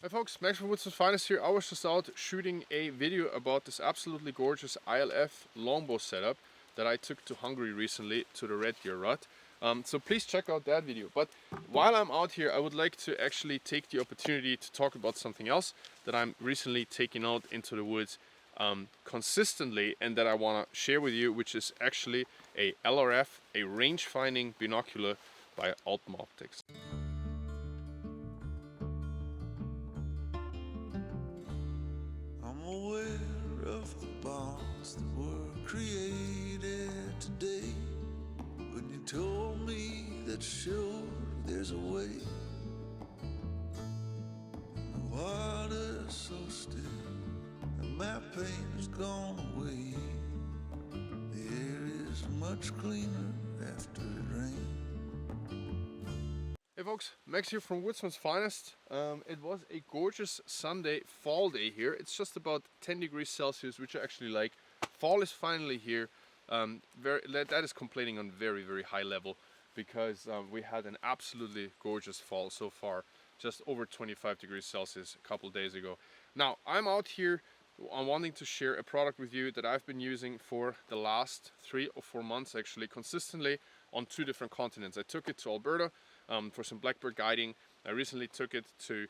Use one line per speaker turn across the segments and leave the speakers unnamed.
Hi folks, Max from Woodsman's Finest here. I was just out shooting a video about this absolutely gorgeous ILF longbow setup that I took to Hungary recently to the Red Deer Rut. So please check out that video. But while I'm out here, I would like to actually take the opportunity to talk about something else that I'm recently taking out into the woods consistently and that I want to share with you, which is actually a LRF, a range-finding binocular by Alpenoptics.
I'm aware of the bonds that were created today. When you told me that sure there's a way. The water's so still and my pain has gone away. The air is much cleaner after it rains.
Hey folks, Max here from Woodsman's Finest. It was a gorgeous Sunday fall day here. It's just about 10 degrees Celsius, which I actually like. Fall is finally here. That is complaining on very, very high level because we had an absolutely gorgeous fall so far. Just over 25 degrees Celsius a couple days ago. Now, I'm out here. I'm wanting to share a product with you that I've been using for the last 3 or 4 months actually, consistently on 2 different continents. I took it to Alberta for some blackbird guiding. I recently took it to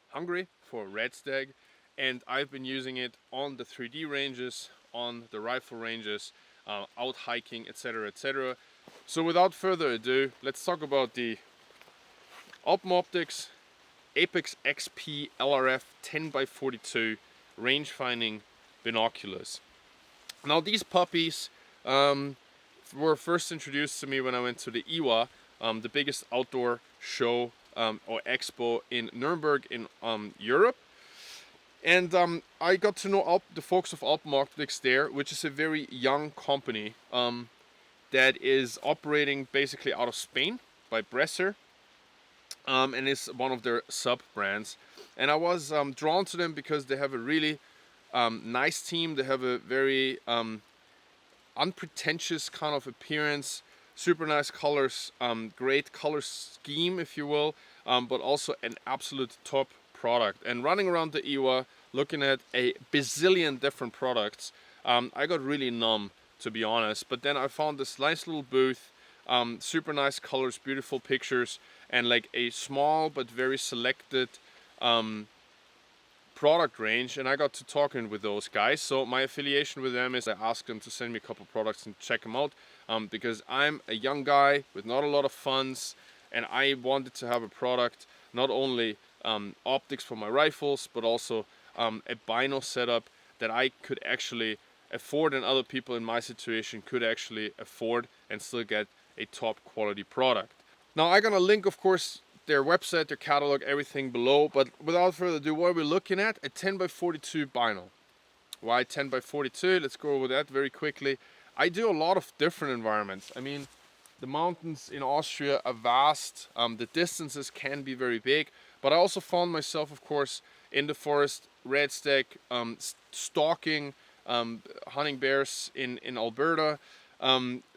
Hungary for red stag, and I've been using it on the 3D ranges, on the rifle ranges, out hiking, etc, etc. So without further ado, let's talk about the Alpenoptics Apex XP LRF 10x42 range-finding binoculars. Now these puppies were first introduced to me when I went to the IWA, the biggest outdoor show or expo in Nuremberg in Europe. And I got to know the folks of Alpenoptics there, which is a very young company that is operating basically out of Spain by Bresser. And is one of their sub-brands. And I was drawn to them because they have a really nice team. They have a very unpretentious kind of appearance, super nice colors, great color scheme, if you will, but also an absolute top product. And running around the IWA, looking at a bazillion different products, I got really numb, to be honest. But then I found this nice little booth, super nice colors, beautiful pictures, and like a small but very selected product range, and I got to talking with those guys. So my affiliation with them is I asked them to send me a couple products and check them out, because I'm a young guy with not a lot of funds, and I wanted to have a product, not only optics for my rifles, but also a Bino setup that I could actually afford and other people in my situation could actually afford and still get a top quality product. Now I'm gonna link, of course, their website, their catalog, everything below, but without further ado, what are we looking at? A 10x42 Bino. Why 10x42? Let's go over that very quickly. I do a lot of different environments. I mean, the mountains in Austria are vast, the distances can be very big, but I also found myself, of course, in the forest, red stag, stalking, hunting bears in Alberta.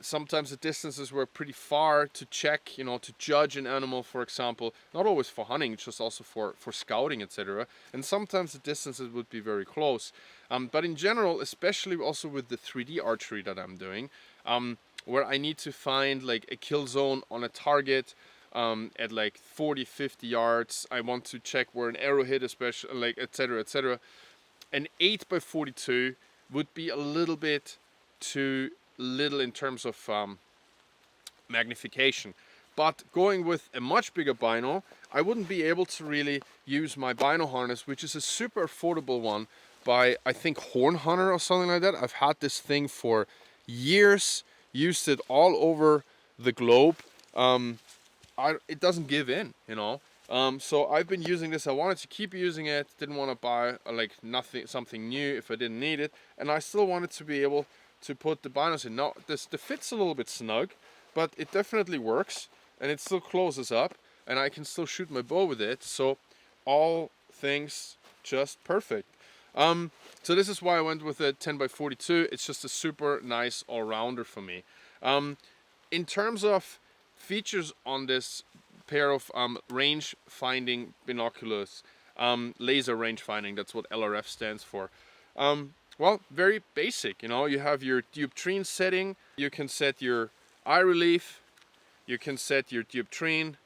Sometimes the distances were pretty far to check, you know, to judge an animal, for example, not always for hunting, just also for scouting, etc. And sometimes the distances would be very close. But in general, especially also with the 3D archery that I'm doing, where I need to find like a kill zone on a target at like 40-50 yards. I want to check where an arrow hit, especially, like, etc, etc. An 8x42 would be a little bit too little in terms of magnification, but going with a much bigger Bino, I wouldn't be able to really use my Bino harness, which is a super affordable one by, I think, Horn Hunter or something like that. I've had this thing for years, used it all over the globe. It doesn't give in, you know. So I've been using this. I wanted to keep using it, didn't want to buy something new if I didn't need it, and I still wanted to be able to put the binos in. Now the fit's a little bit snug, but it definitely works, and it still closes up, and I can still shoot my bow with it. So all things just perfect. So this is why I went with a 10x42. It's just a super nice all-rounder for me. In terms of features on this pair of range-finding binoculars, laser range-finding. That's what LRF stands for. Well, very basic. You know, you have your dioptrine setting. You can set your eye relief. You can set your dioptrine.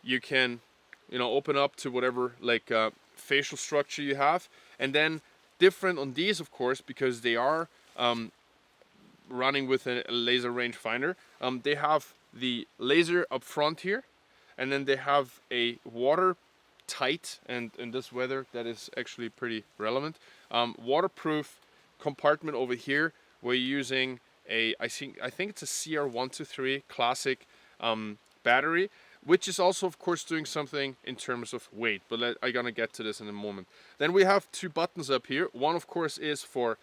You can, you know, open up to whatever like facial structure you have, and then different on these, of course, because they are running with a laser rangefinder. They have the laser up front here, and then they have a watertight, and in this weather that is actually pretty relevant, waterproof compartment over here. We're using a I think it's a CR123 classic battery, which is also of course doing something in terms of weight, but I'm gonna get to this in a moment. Then we have two buttons up here. One of course is for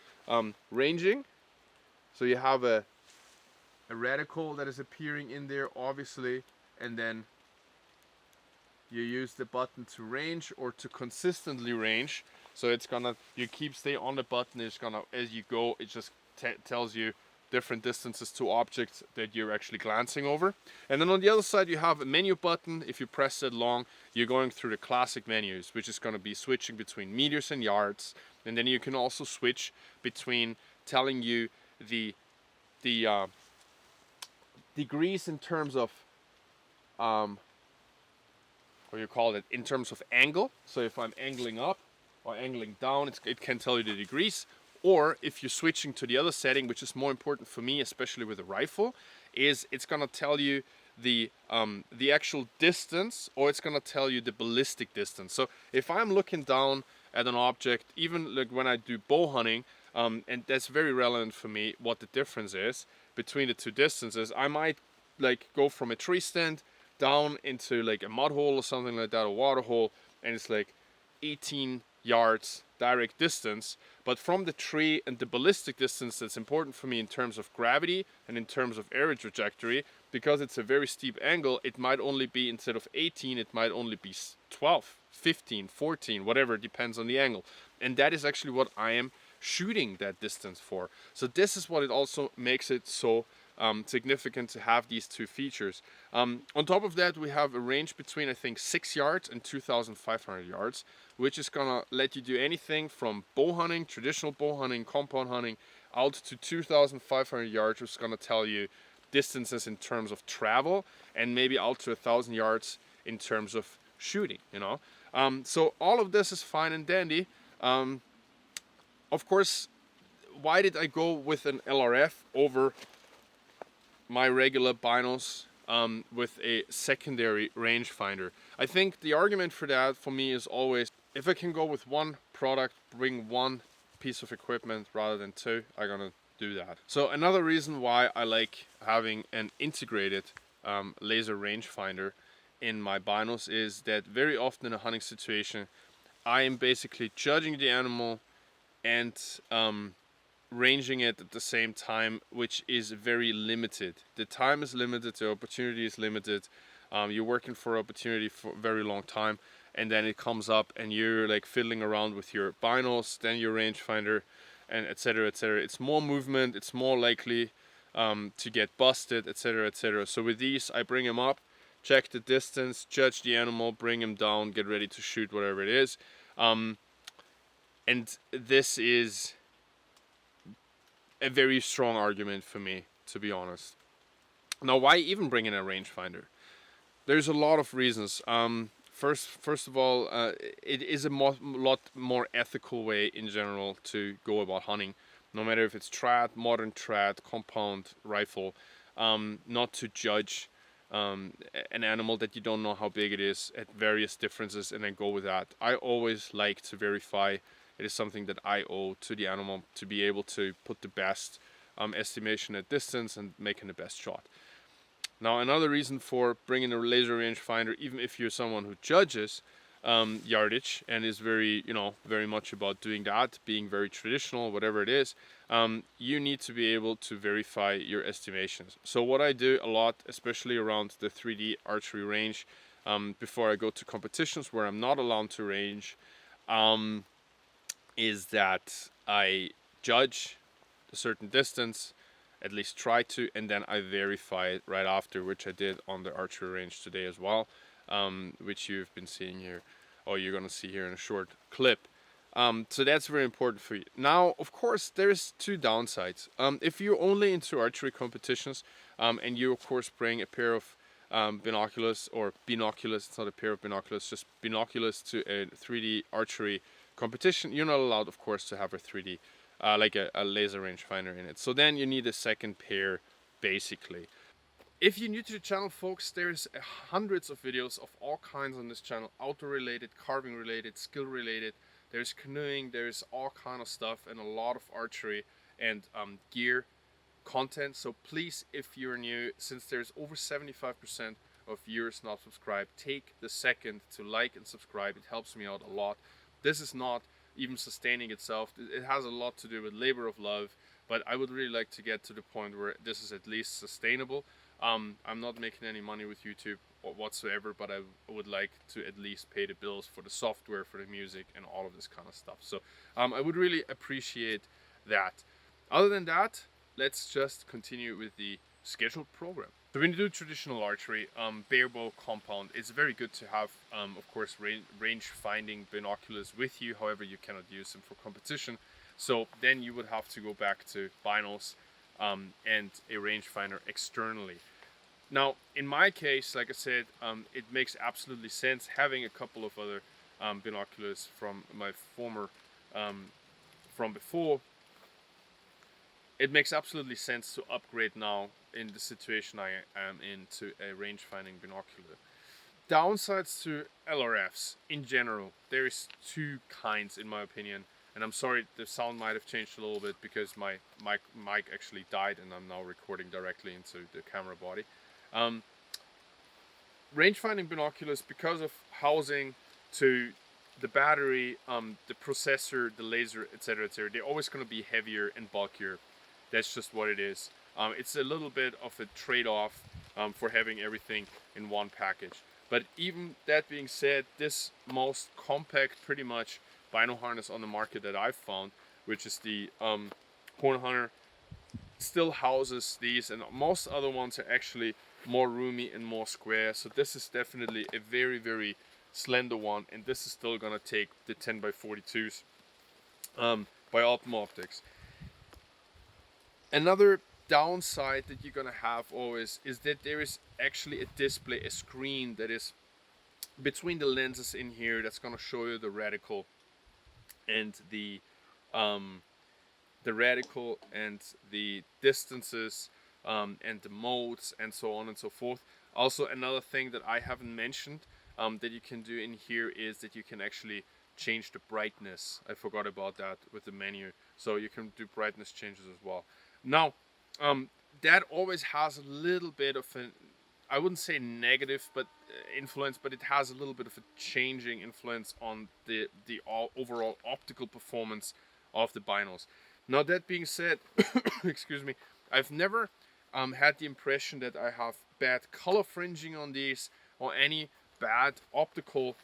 ranging, so you have a reticle that is appearing in there obviously, and then you use the button to range or to consistently range. So it's gonna, you stay on the button, it's gonna, as you go, it just tells you different distances to objects that you're actually glancing over. And then on the other side you have a menu button. If you press it long, you're going through the classic menus, which is going to be switching between meters and yards. And then you can also switch between telling you the degrees in terms of what you call it, in terms of angle. So if I'm angling up or angling down, it can tell you the degrees. Or if you're switching to the other setting, which is more important for me, especially with a rifle, is it's gonna tell you the actual distance, or it's gonna tell you the ballistic distance. So if I'm looking down at an object, even like when I do bow hunting, and that's very relevant for me, what the difference is between the two distances. I might like go from a tree stand down into like a mud hole or something like that, a water hole, and it's like 18 yards direct distance, but from the tree and the ballistic distance that's important for me in terms of gravity and in terms of arrow trajectory, because it's a very steep angle, it might only be, instead of 18, it might only be 12, 15, 14, whatever, depends on the angle. And that is actually what I am shooting that distance for. So this is what it also makes it so significant to have these two features. On top of that, we have a range between I think 6 yards and 2,500 yards, which is gonna let you do anything from bow hunting, traditional bow hunting, compound hunting, out to 2,500 yards, which is gonna tell you distances in terms of travel, and maybe out to 1,000 yards in terms of shooting, you know. So all of this is fine and dandy. Of course, why did I go with an LRF over my regular binos with a secondary rangefinder? I think the argument for that for me is always, if I can go with one product, bring one piece of equipment rather than two, I'm gonna do that. So another reason why I like having an integrated laser rangefinder in my binos is that very often in a hunting situation, I am basically judging the animal and ranging it at the same time, which is very limited. The time is limited, the opportunity is limited. You're working for opportunity for a very long time, and then it comes up and you're like fiddling around with your binos, then your rangefinder, and etc, etc. It's more movement, it's more likely to get busted, etc, etc. So with these, I bring them up, check the distance, judge the animal, bring him down, get ready to shoot whatever it is. And this is a very strong argument for me, to be honest. Now, why even bring in a rangefinder? There's a lot of reasons. First of all, it is a lot more ethical way in general to go about hunting. No matter if it's trad, modern trad, compound, rifle, not to judge an animal that you don't know how big it is at various differences and then go with that. I always like to verify it is something that I owe to the animal to be able to put the best estimation at distance and making the best shot. Now, another reason for bringing a laser rangefinder, even if you're someone who judges yardage and is very much about doing that, being very traditional, whatever it is, you need to be able to verify your estimations. So what I do a lot, especially around the 3D archery range, before I go to competitions where I'm not allowed to range, is that I judge a certain distance, at least try to, and then I verify it right after, which I did on the archery range today as well. which you've been seeing here, or you're gonna see here in a short clip. So that's very important for you. Now, of course, there's two downsides. If you're only into archery competitions, and you of course bring a pair of binoculars, or binoculars, it's not a pair of binoculars, just binoculars to a 3D archery competition, you're not allowed, of course, to have a 3D, like a laser rangefinder in it. So then you need a second pair, basically. If you're new to the channel, folks, there's hundreds of videos of all kinds on this channel, outdoor related, carving related, skill related. There's canoeing, there's all kind of stuff, and a lot of archery and gear content. So please, if you're new, since there's over 75% of viewers not subscribed, take the second to like and subscribe. It helps me out a lot. This is not even sustaining itself. It has a lot to do with labor of love, but I would really like to get to the point where this is at least sustainable. I'm not making any money with YouTube or whatsoever, but I would like to at least pay the bills for the software, for the music, and all of this kind of stuff. So I would really appreciate that. Other than that, let's just continue with the scheduled program. So when you do traditional archery, bare bow compound, it's very good to have, of course, range finding binoculars with you. However, you cannot use them for competition. So then you would have to go back to binos and a rangefinder externally. Now, in my case, like I said, it makes absolutely sense having a couple of other binoculars from my former, from before. It makes absolutely sense to upgrade now in the situation I am in to a range-finding binocular. Downsides to LRFs in general, there is two kinds in my opinion. And I'm sorry, the sound might have changed a little bit because my mic actually died and I'm now recording directly into the camera body. Range-finding binoculars, because of housing to the battery, the processor, the laser, etc., they're always going to be heavier and bulkier. That's just what it is. It's a little bit of a trade-off for having everything in one package. But even that being said, this most compact, pretty much, bino harness on the market that I've found, which is the Horn Hunter, still houses these, and most other ones are actually more roomy and more square. So this is definitely a very, very slender one, and this is still gonna take the 10x42s by Alpenoptics. Another downside that you're gonna have always is that there is actually a display, a screen that is between the lenses in here that's gonna show you the reticle and the reticle and the distances and the modes and so on and so forth. Also, another thing that I haven't mentioned that you can do in here is that you can actually change the brightness. I forgot about that with the menu, so you can do brightness changes as well. Now, that always has a little bit of an, I wouldn't say negative, but influence, but it has a little bit of a changing influence on the overall optical performance of the binos. Now, that being said, excuse me, I've never had the impression that I have bad color fringing on these or any bad optical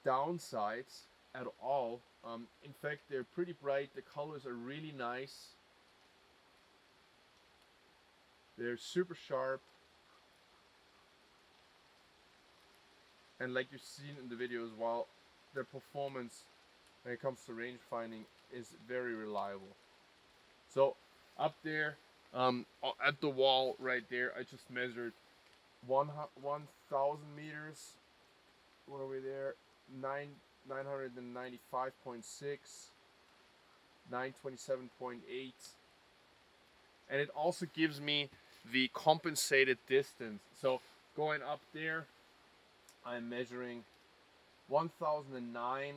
downsides at all. In fact, they're pretty bright. The colors are really nice. They're super sharp. And like you've seen in the video as well, their performance when it comes to range finding is very reliable. So up there, at the wall right there, I just measured 1,000 meters. What are we there? 995.6, 927.8, and it also gives me the compensated distance. So going up there, I'm measuring 1009,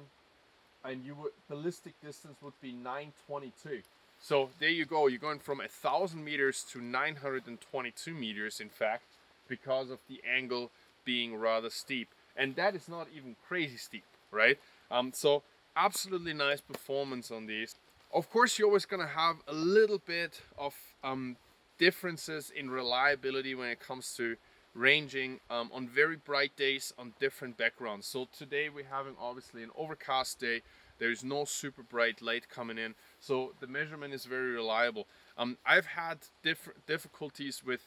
and ballistic distance would be 922. So there you go. You're going from 1,000 meters to 922 meters, in fact, because of the angle being rather steep. And that is not even crazy steep, right? So absolutely nice performance on these. Of course, you're always gonna have a little bit of differences in reliability when it comes to ranging on very bright days on different backgrounds. So today we're having obviously an overcast day. There's no super bright light coming in, so the measurement is very reliable. I've had difficulties with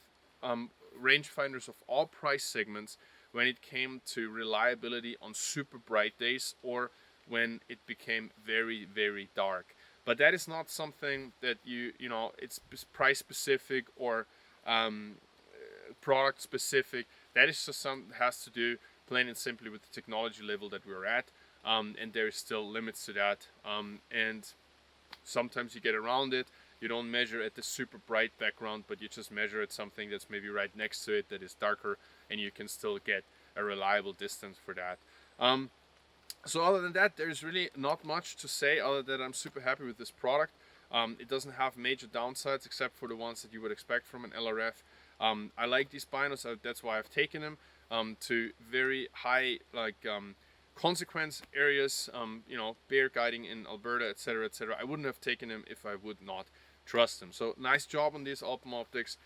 rangefinders of all price segments when it came to reliability on super bright days or when it became very, very dark. But that is not something that you know, it's price specific or product specific. That is just something that has to do plain and simply with the technology level that we're at, and there is still limits to that, and sometimes you get around it. You don't measure at the super bright background, but you just measure at something that's maybe right next to it that is darker, and you can still get a reliable distance for that. So other than that, there's really not much to say other than I'm super happy with this product. It doesn't have major downsides except for the ones that you would expect from an LRF. I like these binos, that's why I've taken them to very high consequence areas, you know, bear guiding in Alberta, etc., etc. I wouldn't have taken them if I would not trust them. So nice job on these Alpenoptics.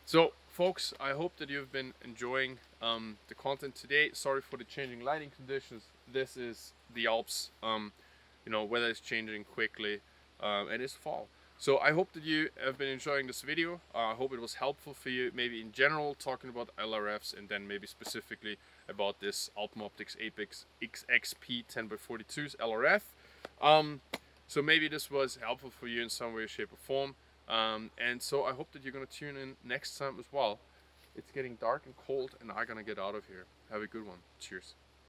So folks, I hope that you've been enjoying the content today. Sorry for the changing lighting conditions. This is the Alps. You know, weather is changing quickly, and it's fall. So I hope that you have been enjoying this video. I hope it was helpful for you, maybe in general talking about LRFs, and then maybe specifically about this Alpenoptics Apex XXP 10x42's LRF. So maybe this was helpful for you in some way, shape or form. And so I hope that you're going to tune in next time as well. It's getting dark and cold and I'm going to get out of here. Have a good one. Cheers.